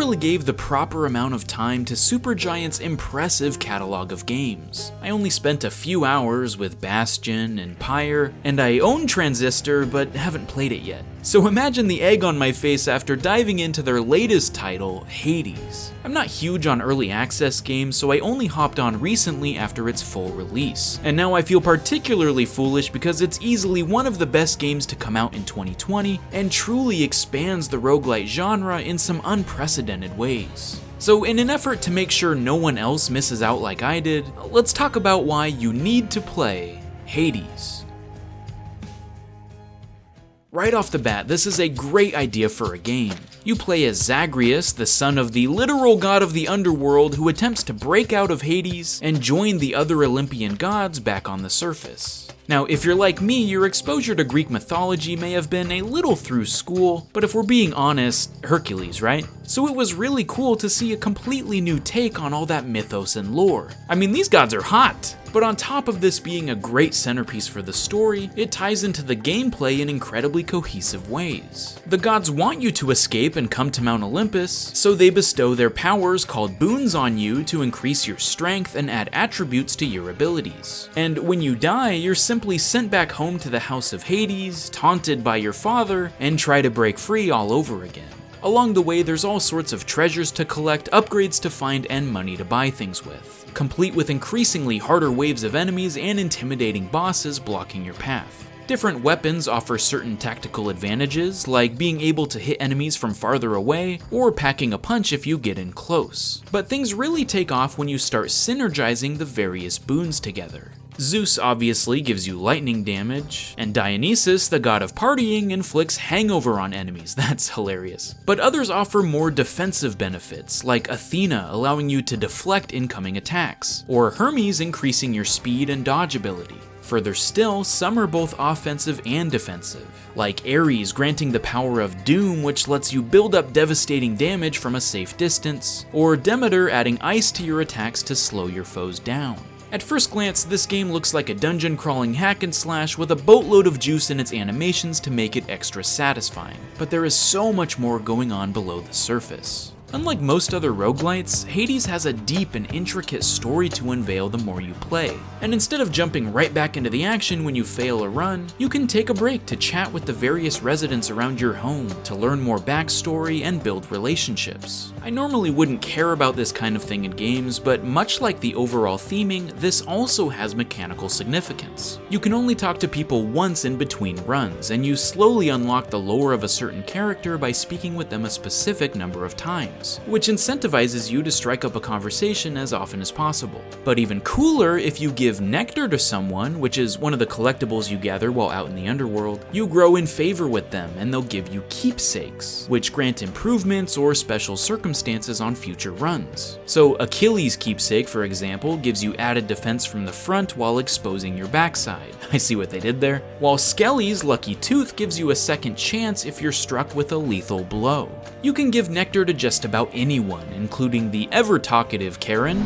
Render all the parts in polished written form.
really gave the proper amount of time to Supergiant's impressive catalog of games. I only spent a few hours with Bastion and Pyre, and I own Transistor but haven't played it yet. So imagine the egg on my face after diving into their latest title, Hades. I'm not huge on early access games, so I only hopped on recently after its full release. And now I feel particularly foolish because it's easily one of the best games to come out in 2020 and truly expands the roguelite genre in some unprecedented ways. So in an effort to make sure no one else misses out like I did, let's talk about why you need to play Hades. Right off the bat, this is a great idea for a game. You play as Zagreus, the son of the literal god of the underworld who attempts to break out of Hades and join the other Olympian gods back on the surface. Now, if you're like me, your exposure to Greek mythology may have been a little through school, but if we're being honest, Hercules, right? So it was really cool to see a completely new take on all that mythos and lore. I mean, these gods are hot! But on top of this being a great centerpiece for the story, it ties into the gameplay in incredibly cohesive ways. The gods want you to escape and come to Mount Olympus, so they bestow their powers called boons on you to increase your strength and add attributes to your abilities. And when you die, you're simply sent back home to the House of Hades, taunted by your father, and try to break free all over again. Along the way, there's all sorts of treasures to collect, upgrades to find, and money to buy things with, complete with increasingly harder waves of enemies and intimidating bosses blocking your path. Different weapons offer certain tactical advantages, like being able to hit enemies from farther away, or packing a punch if you get in close. But things really take off when you start synergizing the various boons together. Zeus obviously gives you lightning damage, and Dionysus, the god of partying, inflicts hangover on enemies. That's hilarious. But others offer more defensive benefits, like Athena allowing you to deflect incoming attacks, or Hermes increasing your speed and dodge ability. Further still, some are both offensive and defensive, like Ares granting the power of Doom, which lets you build up devastating damage from a safe distance, or Demeter adding ice to your attacks to slow your foes down. At first glance, this game looks like a dungeon crawling hack and slash with a boatload of juice in its animations to make it extra satisfying, but there is so much more going on below the surface. Unlike most other roguelites, Hades has a deep and intricate story to unveil the more you play, and instead of jumping right back into the action when you fail a run, you can take a break to chat with the various residents around your home, to learn more backstory and build relationships. I normally wouldn't care about this kind of thing in games, but much like the overall theming, this also has mechanical significance. You can only talk to people once in between runs, and you slowly unlock the lore of a certain character by speaking with them a specific number of times, which incentivizes you to strike up a conversation as often as possible. But even cooler, if you give nectar to someone, which is one of the collectibles you gather while out in the underworld, you grow in favor with them and they'll give you keepsakes, which grant improvements or special circumstances on future runs. So Achilles' keepsake, for example, gives you added defense from the front while exposing your backside. I see what they did there. While Skelly's lucky tooth gives you a second chance if you're struck with a lethal blow. You can give nectar to just about anyone, including the ever-talkative Karen,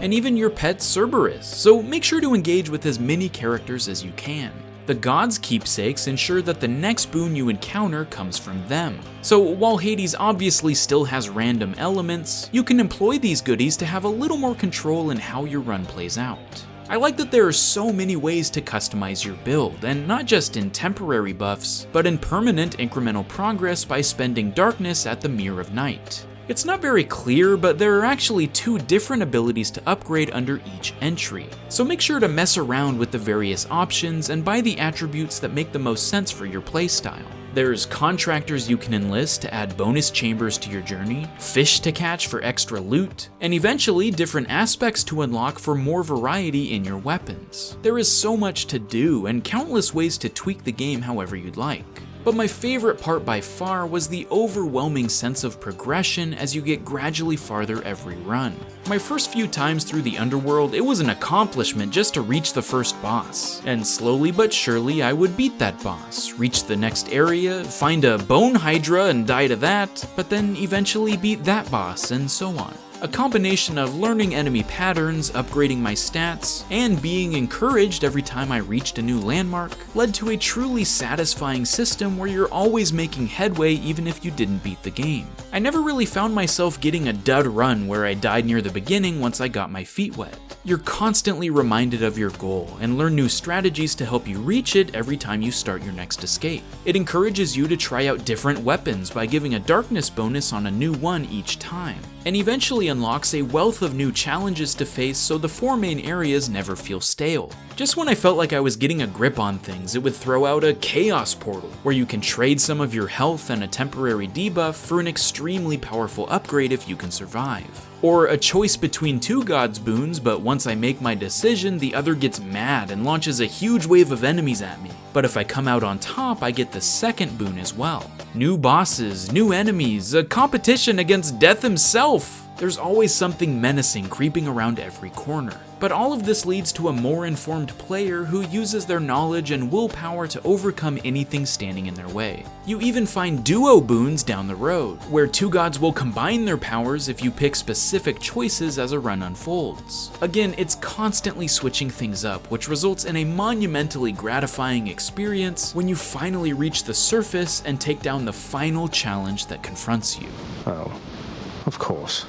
and even your pet Cerberus, so make sure to engage with as many characters as you can. The gods' keepsakes ensure that the next boon you encounter comes from them. So while Hades obviously still has random elements, you can employ these goodies to have a little more control in how your run plays out. I like that there are so many ways to customize your build, and not just in temporary buffs, but in permanent incremental progress by spending darkness at the Mirror of Night. It's not very clear, but there are actually 2 different abilities to upgrade under each entry, so make sure to mess around with the various options and buy the attributes that make the most sense for your playstyle. There's contractors you can enlist to add bonus chambers to your journey, fish to catch for extra loot, and eventually different aspects to unlock for more variety in your weapons. There is so much to do and countless ways to tweak the game however you'd like. But my favorite part by far was the overwhelming sense of progression as you get gradually farther every run. My first few times through the underworld, it was an accomplishment just to reach the first boss, and slowly but surely I would beat that boss, reach the next area, find a bone hydra and die to that, but then eventually beat that boss, and so on. A combination of learning enemy patterns, upgrading my stats, and being encouraged every time I reached a new landmark led to a truly satisfying system where you're always making headway even if you didn't beat the game. I never really found myself getting a dud run where I died near the beginning once I got my feet wet. You're constantly reminded of your goal and learn new strategies to help you reach it every time you start your next escape. It encourages you to try out different weapons by giving a darkness bonus on a new one each time, and eventually unlocks a wealth of new challenges to face so the 4 main areas never feel stale. Just when I felt like I was getting a grip on things, it would throw out a chaos portal, where you can trade some of your health and a temporary debuff for an extremely powerful upgrade if you can survive. Or a choice between 2 gods boons, but once I make my decision, the other gets mad and launches a huge wave of enemies at me. But if I come out on top, I get the second boon as well. New bosses, new enemies, a competition against death himself. There's always something menacing creeping around every corner. But all of this leads to a more informed player who uses their knowledge and willpower to overcome anything standing in their way. You even find duo boons down the road, where 2 gods will combine their powers if you pick specific choices as a run unfolds. Again, it's constantly switching things up, which results in a monumentally gratifying experience when you finally reach the surface and take down the final challenge that confronts you. Oh, of course.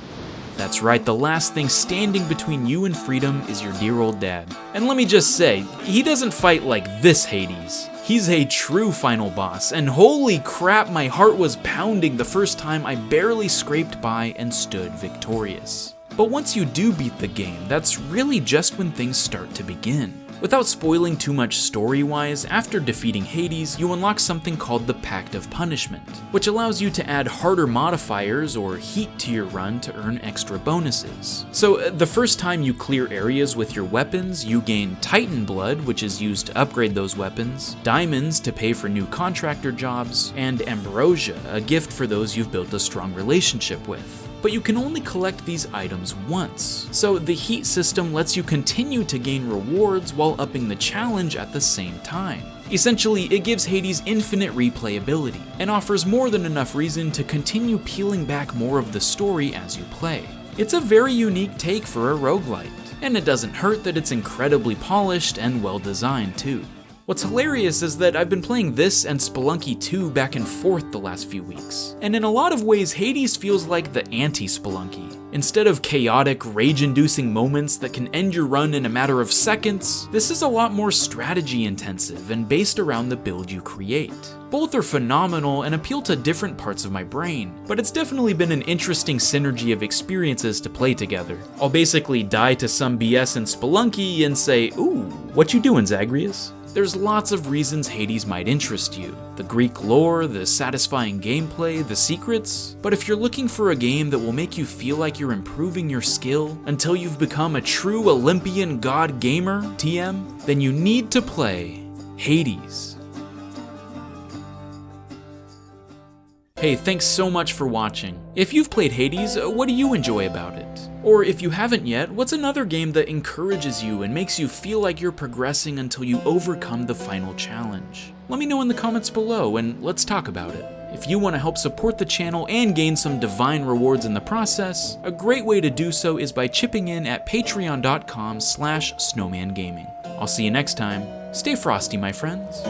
That's right, the last thing standing between you and freedom is your dear old dad. And let me just say, he doesn't fight like this Hades. He's a true final boss, and holy crap, my heart was pounding the first time I barely scraped by and stood victorious. But once you do beat the game, that's really just when things start to begin. Without spoiling too much story-wise, after defeating Hades, you unlock something called the Pact of Punishment, which allows you to add harder modifiers or heat to your run to earn extra bonuses. So the first time you clear areas with your weapons, you gain Titan Blood, which is used to upgrade those weapons, diamonds to pay for new contractor jobs, and Ambrosia, a gift for those you've built a strong relationship with. But you can only collect these items once, so the heat system lets you continue to gain rewards while upping the challenge at the same time. Essentially, it gives Hades infinite replayability, and offers more than enough reason to continue peeling back more of the story as you play. It's a very unique take for a roguelite, and it doesn't hurt that it's incredibly polished and well designed too. What's hilarious is that I've been playing this and Spelunky 2 back and forth the last few weeks, and in a lot of ways Hades feels like the anti-Spelunky. Instead of chaotic, rage-inducing moments that can end your run in a matter of seconds, this is a lot more strategy-intensive and based around the build you create. Both are phenomenal and appeal to different parts of my brain, but it's definitely been an interesting synergy of experiences to play together. I'll basically die to some BS in Spelunky and say, "Ooh, what you doing, Zagreus?" There's lots of reasons Hades might interest you. The Greek lore, the satisfying gameplay, the secrets. But if you're looking for a game that will make you feel like you're improving your skill until you've become a true Olympian god gamer, TM, then you need to play Hades. Hey, thanks so much for watching. If you've played Hades, what do you enjoy about it? Or if you haven't yet, what's another game that encourages you and makes you feel like you're progressing until you overcome the final challenge? Let me know in the comments below and let's talk about it. If you want to help support the channel and gain some divine rewards in the process, a great way to do so is by chipping in at patreon.com/snowmangaming. I'll see you next time. Stay frosty, my friends.